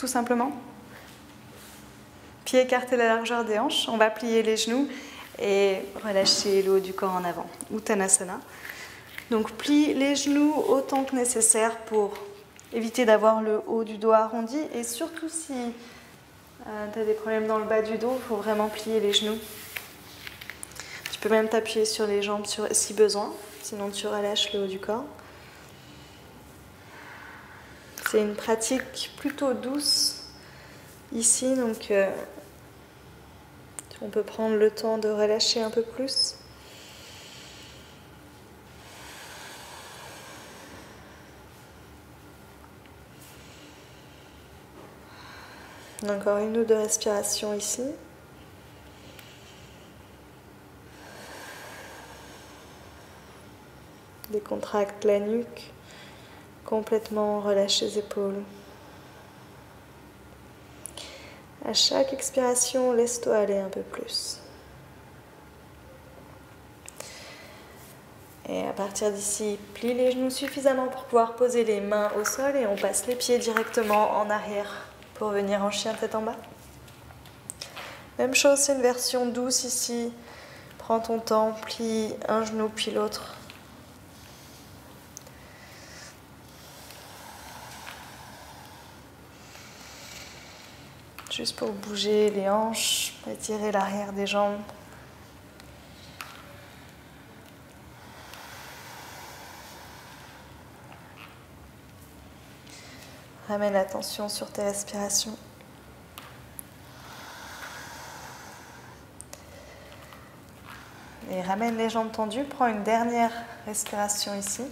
tout simplement. Pieds écartés à la largeur des hanches. On va plier les genoux et relâcher le haut du corps en avant. Uttanasana. Donc plie les genoux autant que nécessaire pour éviter d'avoir le haut du dos arrondi. Et surtout si tu as des problèmes dans le bas du dos, il faut vraiment plier les genoux. Tu peux même t'appuyer sur les jambes si besoin, sinon tu relâches le haut du corps. C'est une pratique plutôt douce ici, donc on peut prendre le temps de relâcher un peu plus. Encore une ou deux respirations ici. Décontracte la nuque, complètement relâche les épaules. À chaque expiration, laisse-toi aller un peu plus. Et à partir d'ici, plie les genoux suffisamment pour pouvoir poser les mains au sol et on passe les pieds directement en arrière pour venir en chien tête en bas. Même chose, c'est une version douce ici. Prends ton temps, plie un genou puis l'autre. Juste pour bouger les hanches, étirer l'arrière des jambes. Ramène l'attention sur tes respirations. Et ramène les jambes tendues. Prends une dernière respiration ici.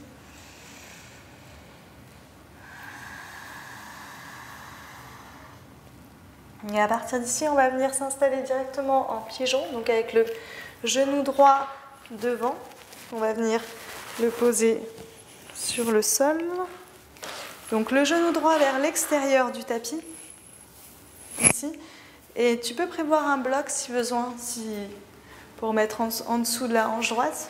Et à partir d'ici, on va venir s'installer directement en pigeon, donc avec le genou droit devant. On va venir le poser sur le sol. Donc le genou droit vers l'extérieur du tapis, ici. Et tu peux prévoir un bloc si besoin, pour mettre en dessous de la hanche droite.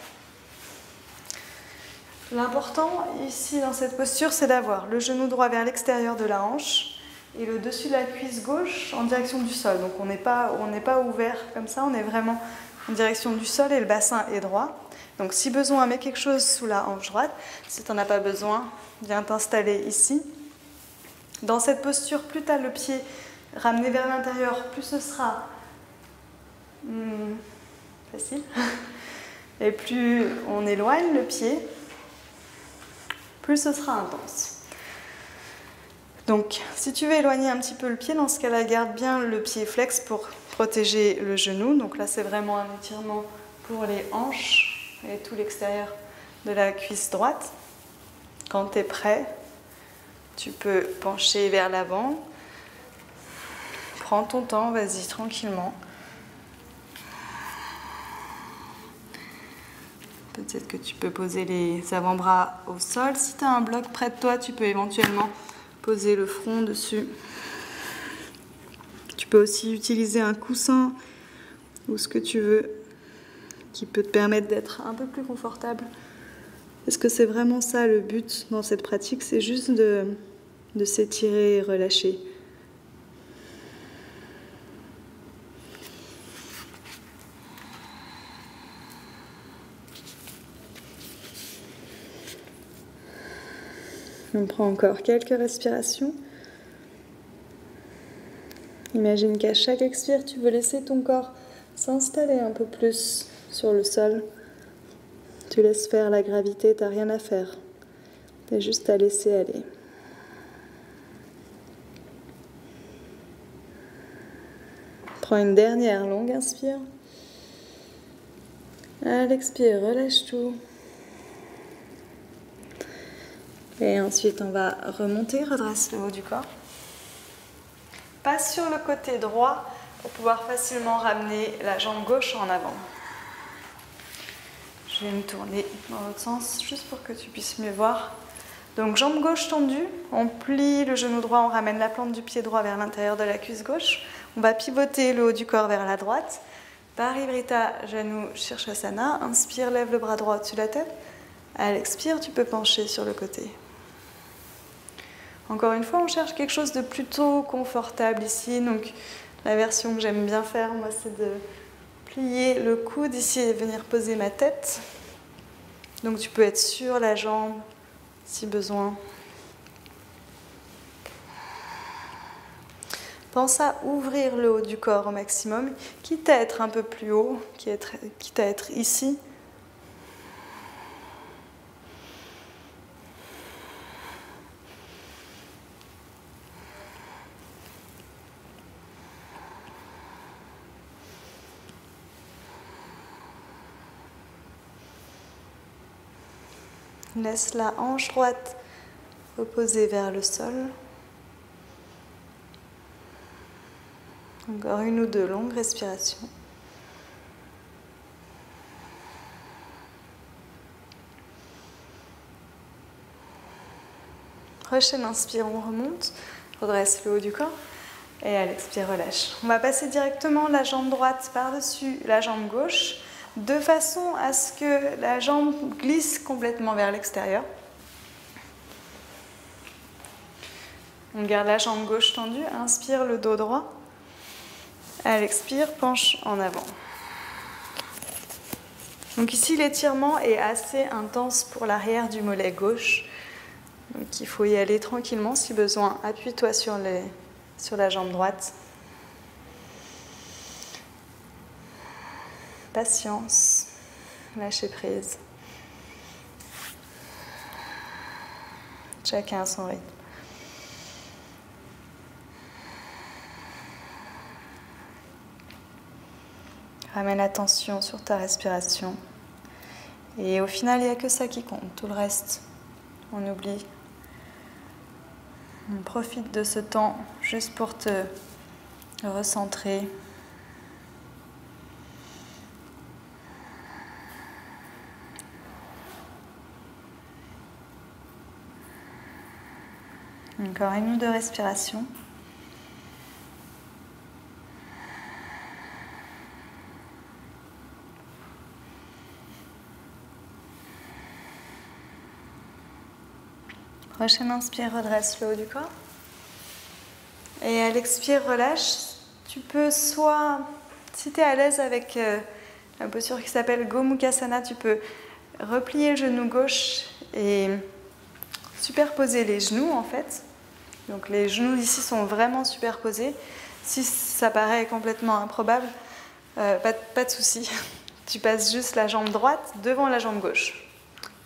L'important ici dans cette posture, c'est d'avoir le genou droit vers l'extérieur de la hanche et le dessus de la cuisse gauche en direction du sol. Donc on n'est pas ouvert comme ça, on est vraiment en direction du sol et le bassin est droit. Donc si besoin, mets quelque chose sous la hanche droite. Si tu n'en as pas besoin, viens t'installer ici. Dans cette posture, plus tu as le pied ramené vers l'intérieur, plus ce sera facile. Et plus on éloigne le pied, plus ce sera intense. Donc, si tu veux éloigner un petit peu le pied, dans ce cas-là, garde bien le pied flex pour protéger le genou. Donc là, c'est vraiment un étirement pour les hanches et tout l'extérieur de la cuisse droite. Quand tu es prêt, tu peux pencher vers l'avant. Prends ton temps, vas-y tranquillement. Peut-être que tu peux poser les avant-bras au sol. Si tu as un bloc près de toi, tu peux éventuellement poser le front dessus. Tu peux aussi utiliser un coussin ou ce que tu veux qui peut te permettre d'être un peu plus confortable. Est-ce que c'est vraiment ça le but dans cette pratique? C'est juste de s'étirer et relâcher. On prend encore quelques respirations. Imagine qu'à chaque expire, tu veux laisser ton corps s'installer un peu plus sur le sol. Tu laisses faire la gravité, tu n'as rien à faire. Tu as juste à laisser aller. Prends une dernière longue inspire. À l'expire, relâche tout. Et ensuite, on va remonter, redresse le haut du corps. Passe sur le côté droit pour pouvoir facilement ramener la jambe gauche en avant. Je vais me tourner dans l'autre sens, juste pour que tu puisses mieux voir. Donc, jambe gauche tendue, on plie le genou droit, on ramène la plante du pied droit vers l'intérieur de la cuisse gauche. On va pivoter le haut du corps vers la droite. Parivrtta, genou, Shirshasana. Inspire, lève le bras droit au-dessus de la tête. À l'expire, tu peux pencher sur le côté. Encore une fois, on cherche quelque chose de plutôt confortable ici. Donc la version que j'aime bien faire, moi, c'est de plier le coude ici et venir poser ma tête. Donc tu peux être sur la jambe si besoin. Pense à ouvrir le haut du corps au maximum, quitte à être un peu plus haut, quitte à être ici. Laisse la hanche droite reposer vers le sol. Encore une ou deux longues respirations. Prochaine inspire, on remonte, redresse le haut du corps et à l'expire, relâche. On va passer directement la jambe droite par-dessus la jambe gauche de façon à ce que la jambe glisse complètement vers l'extérieur. On garde la jambe gauche tendue, inspire le dos droit. À l'expire, penche en avant. Donc ici, l'étirement est assez intense pour l'arrière du mollet gauche. Donc il faut y aller tranquillement si besoin. Appuie-toi sur la jambe droite. Patience, lâcher prise. Chacun à son rythme. Ramène l'attention sur ta respiration. Et au final, il n'y a que ça qui compte. Tout le reste, on oublie. On profite de ce temps juste pour te recentrer. Encore une ou deux respirations. Prochaine inspire, redresse le haut du corps. Et à l'expire, relâche. Tu peux soit, si tu es à l'aise avec la posture qui s'appelle Gomukhasana, tu peux replier le genou gauche et superposer les genoux en fait. Donc les genoux ici sont vraiment superposés. Si ça paraît complètement improbable, pas de souci. Tu passes juste la jambe droite devant la jambe gauche,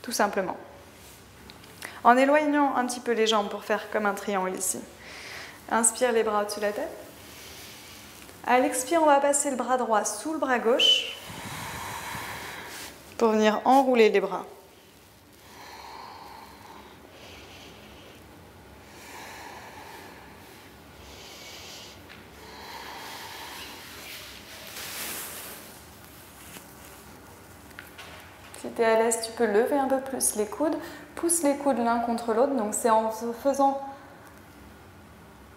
tout simplement. En éloignant un petit peu les jambes pour faire comme un triangle ici. Inspire les bras au-dessus de la tête. À l'expire, on va passer le bras droit sous le bras gauche pour venir enrouler les bras. Si tu es à l'aise, tu peux lever un peu plus les coudes. Pousse les coudes l'un contre l'autre. Donc c'est en faisant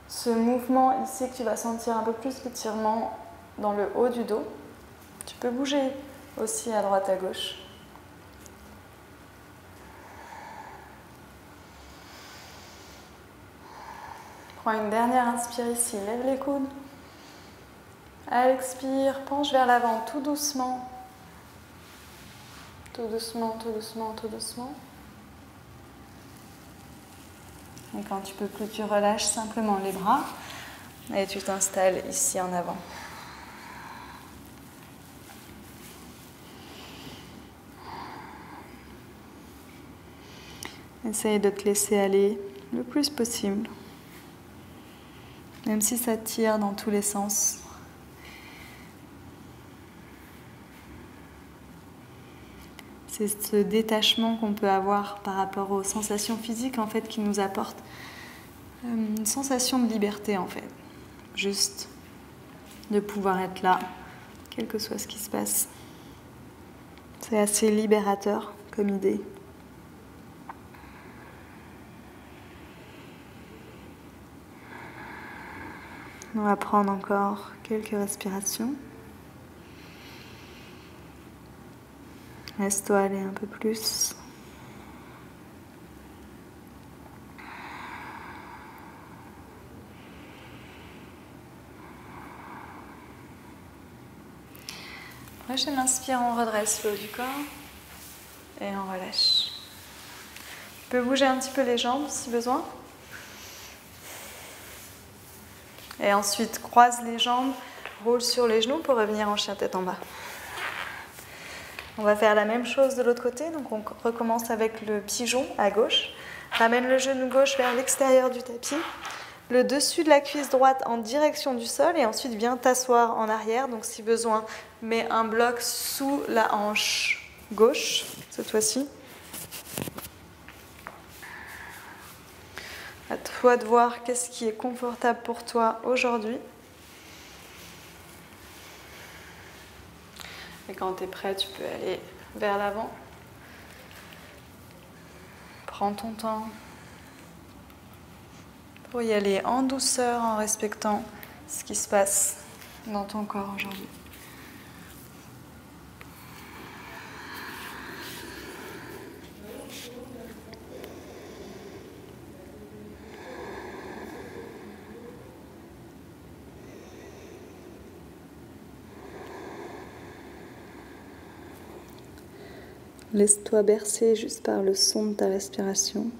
ce mouvement ici que tu vas sentir un peu plus l'étirement dans le haut du dos. Tu peux bouger aussi à droite à gauche. Prends une dernière inspire ici, lève les coudes. À l'expire, penche vers l'avant tout doucement. Tout doucement, tout doucement, tout doucement. Et quand tu peux plus, tu relâches simplement les bras et tu t'installes ici en avant. Essaye de te laisser aller le plus possible, même si ça tire dans tous les sens. C'est ce détachement qu'on peut avoir par rapport aux sensations physiques en fait qui nous apporte une sensation de liberté en fait. Juste de pouvoir être là, quel que soit ce qui se passe. C'est assez libérateur comme idée. On va prendre encore quelques respirations. Laisse-toi aller un peu plus. Prochaine inspire, on redresse le haut du corps et on relâche. Tu peux bouger un petit peu les jambes si besoin. Et ensuite, croise les jambes, roule sur les genoux pour revenir en chien tête en bas. On va faire la même chose de l'autre côté, donc on recommence avec le pigeon à gauche. Ramène le genou gauche vers l'extérieur du tapis, le dessus de la cuisse droite en direction du sol et ensuite viens t'asseoir en arrière. Donc si besoin, mets un bloc sous la hanche gauche, cette fois-ci. À toi de voir qu'est-ce qui est confortable pour toi aujourd'hui. Et quand tu es prêt, tu peux aller vers l'avant. Prends ton temps pour y aller en douceur, en respectant ce qui se passe dans ton corps aujourd'hui. Laisse-toi bercer juste par le son de ta respiration.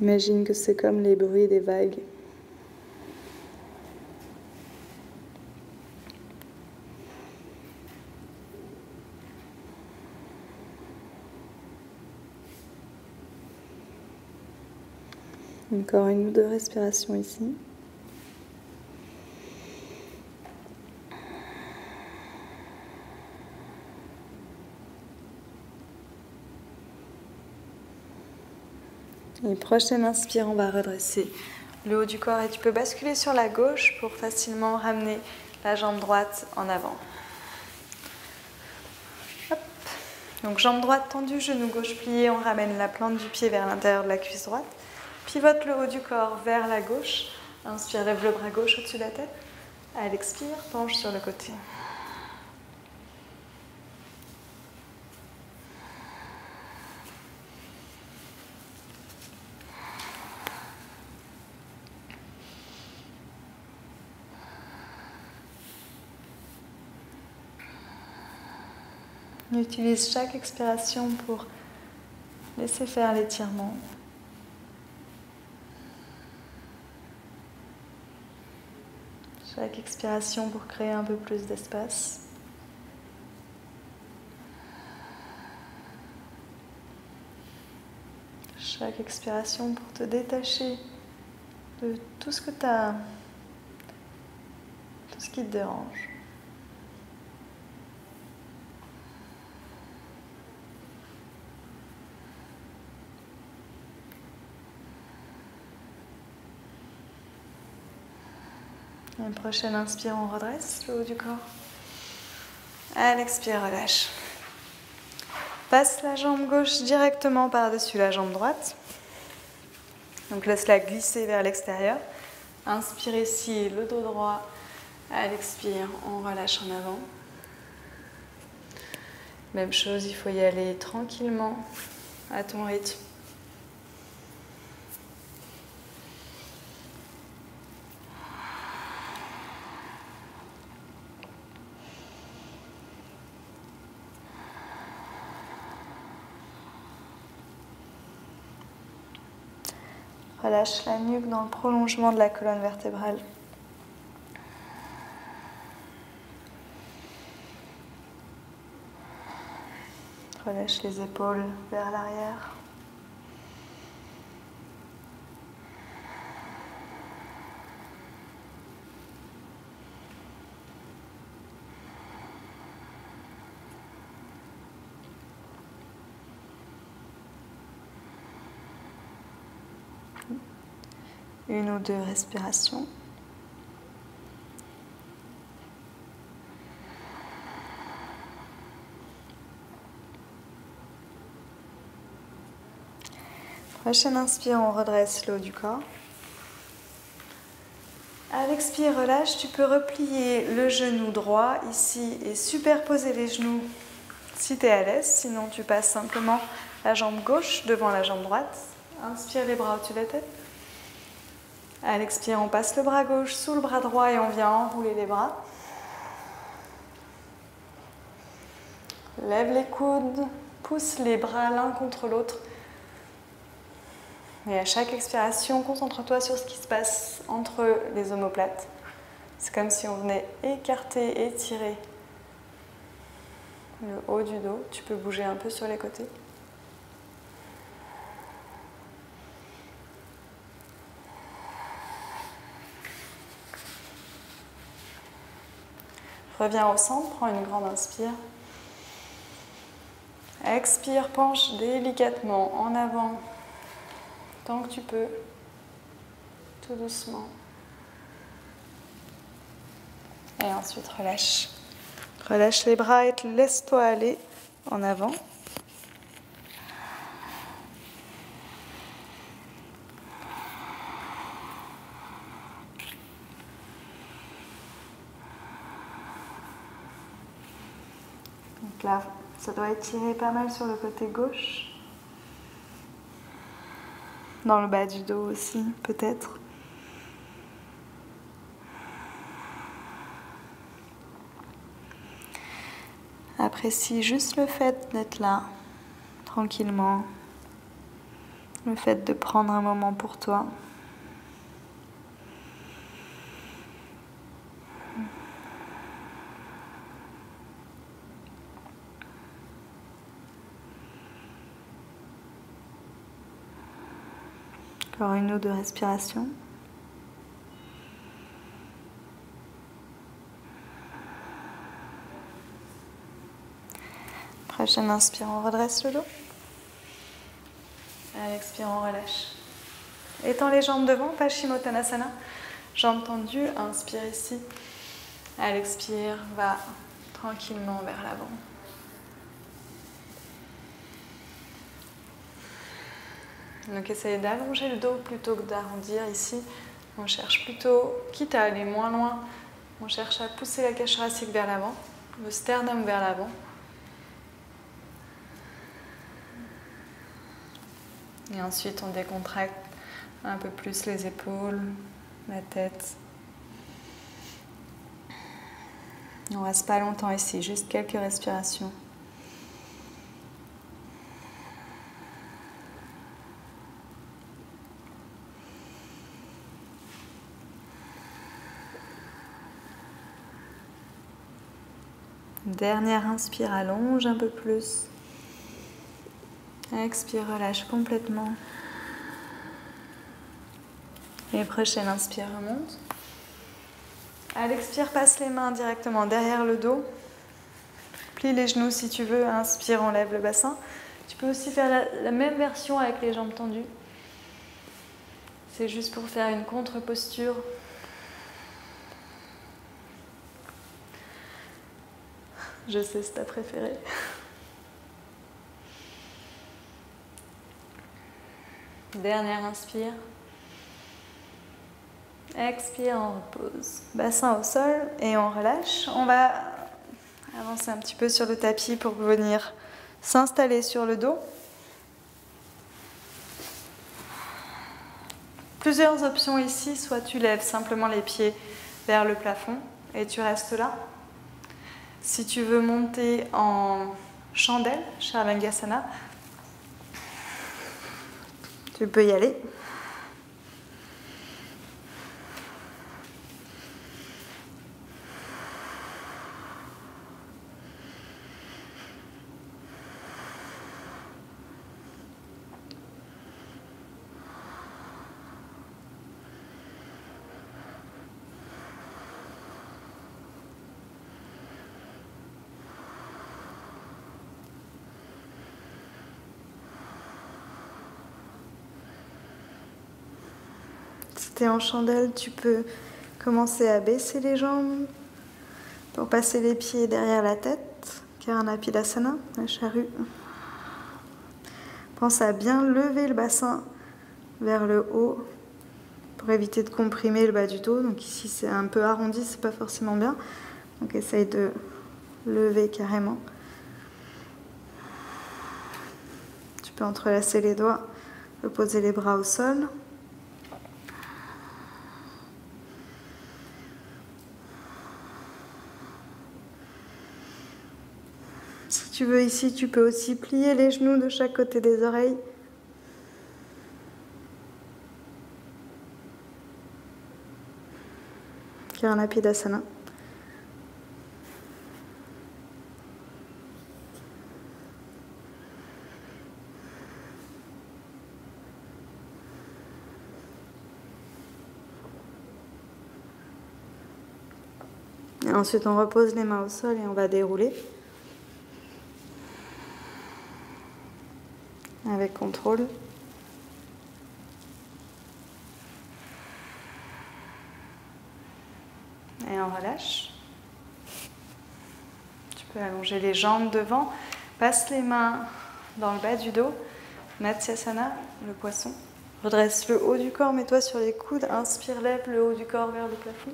Imagine que c'est comme les bruits des vagues. Encore une ou deux respirations ici. Et prochaine inspire, on va redresser le haut du corps et tu peux basculer sur la gauche pour facilement ramener la jambe droite en avant. Hop. Donc jambe droite tendue, genou gauche plié, on ramène la plante du pied vers l'intérieur de la cuisse droite. Pivote le haut du corps vers la gauche. Inspire, lève le bras gauche au-dessus de la tête. À l'expire, penche sur le côté. On utilise chaque expiration pour laisser faire l'étirement. Chaque expiration pour créer un peu plus d'espace. Chaque expiration pour te détacher de tout ce que tu as, tout ce qui te dérange. Et prochaine inspire, on redresse le haut du corps. À l'expire, relâche. Passe la jambe gauche directement par-dessus la jambe droite. Donc laisse-la glisser vers l'extérieur. Inspire ici, le dos droit. À l'expire, on relâche en avant. Même chose, il faut y aller tranquillement, à ton rythme. Relâche la nuque dans le prolongement de la colonne vertébrale. Relâche les épaules vers l'arrière. Une ou deux respirations. Prochaine inspire, on redresse le haut du corps. À l'expire, relâche. Tu peux replier le genou droit ici et superposer les genoux si tu es à l'aise. Sinon, tu passes simplement la jambe gauche devant la jambe droite. Inspire les bras au-dessus de la tête. À l'expire, on passe le bras gauche sous le bras droit et on vient enrouler les bras. Lève les coudes, pousse les bras l'un contre l'autre. Et à chaque expiration, concentre-toi sur ce qui se passe entre les omoplates. C'est comme si on venait écarter, étirer le haut du dos. Tu peux bouger un peu sur les côtés. Reviens au centre, prends une grande inspire. Expire, penche délicatement en avant, tant que tu peux, tout doucement. Et ensuite relâche. Relâche les bras et laisse-toi aller en avant. Donc là, ça doit étirer pas mal sur le côté gauche. Dans le bas du dos aussi, peut-être. Apprécie juste le fait d'être là, tranquillement. Le fait de prendre un moment pour toi. Encore une ou deux respirations. Prochaine inspire, on redresse le dos. À l'expire, on relâche. Étends les jambes devant, Paschimottanasana. Jambes tendues, inspire ici. À l'expire, va tranquillement vers l'avant. Donc essaye d'allonger le dos plutôt que d'arrondir ici. On cherche plutôt, quitte à aller moins loin, on cherche à pousser la cage thoracique vers l'avant, le sternum vers l'avant. Et ensuite on décontracte un peu plus les épaules, la tête. On ne reste pas longtemps ici, juste quelques respirations. Dernière inspire, allonge un peu plus. Expire, relâche complètement. Et prochaine inspire, remonte. À l'expire, passe les mains directement derrière le dos. Plie les genoux si tu veux. Inspire, enlève le bassin. Tu peux aussi faire la même version avec les jambes tendues. C'est juste pour faire une contre-posture. Je sais, c'est ta préférée. Dernière inspire. Expire, on repose. Bassin au sol et on relâche. On va avancer un petit peu sur le tapis pour venir s'installer sur le dos. Plusieurs options ici. Soit tu lèves simplement les pieds vers le plafond et tu restes là. Si tu veux monter en chandelle, Shavasana, tu peux y aller. Si tu es en chandelle, tu peux commencer à baisser les jambes pour passer les pieds derrière la tête, Karanapilasana, la charrue. Pense à bien lever le bassin vers le haut pour éviter de comprimer le bas du dos. Donc ici c'est un peu arrondi, c'est pas forcément bien. Donc essaye de lever carrément. Tu peux entrelacer les doigts, poser les bras au sol. Si tu veux ici, tu peux aussi plier les genoux de chaque côté des oreilles. Karnapidasana. Et ensuite, on repose les mains au sol et on va dérouler. Avec contrôle. Et on relâche. Tu peux allonger les jambes devant. Passe les mains dans le bas du dos. Matsyasana, le poisson. Redresse le haut du corps, mets-toi sur les coudes. Inspire, lève le haut du corps vers le plafond.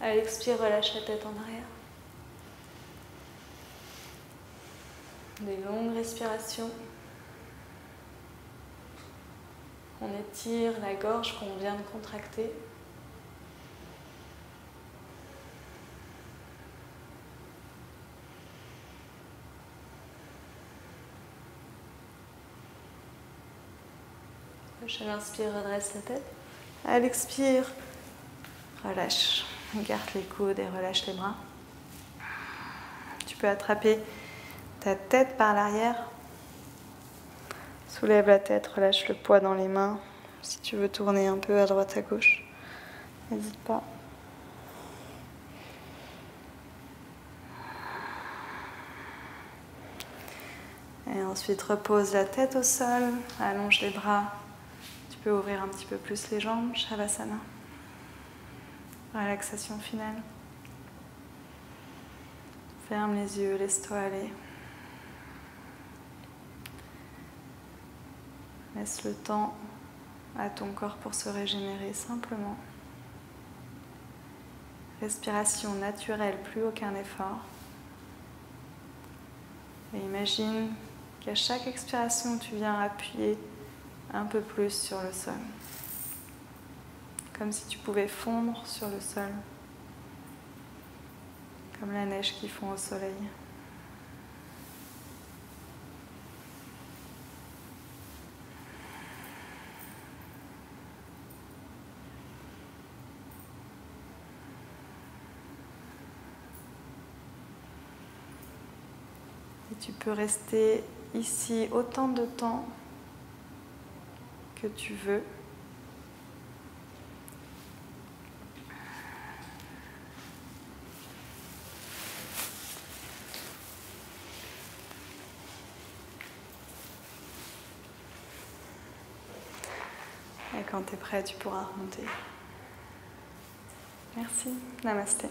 À l'expire, relâche la tête en arrière. Des longues respirations. On étire la gorge qu'on vient de contracter. Prochaine inspire, redresse la tête. À l'expire, relâche. Garde les coudes et relâche les bras. Tu peux attraper ta tête par l'arrière. Soulève la tête, relâche le poids dans les mains. Si tu veux tourner un peu à droite à gauche, n'hésite pas. Et ensuite, repose la tête au sol, allonge les bras. Tu peux ouvrir un petit peu plus les jambes, Shavasana. Relaxation finale. Ferme les yeux, laisse-toi aller. Laisse le temps à ton corps pour se régénérer simplement. Respiration naturelle, plus aucun effort. Et imagine qu'à chaque expiration, tu viens appuyer un peu plus sur le sol. Comme si tu pouvais fondre sur le sol. Comme la neige qui fond au soleil. Et tu peux rester ici autant de temps que tu veux. Et quand tu es prêt, tu pourras remonter. Merci. Namasté.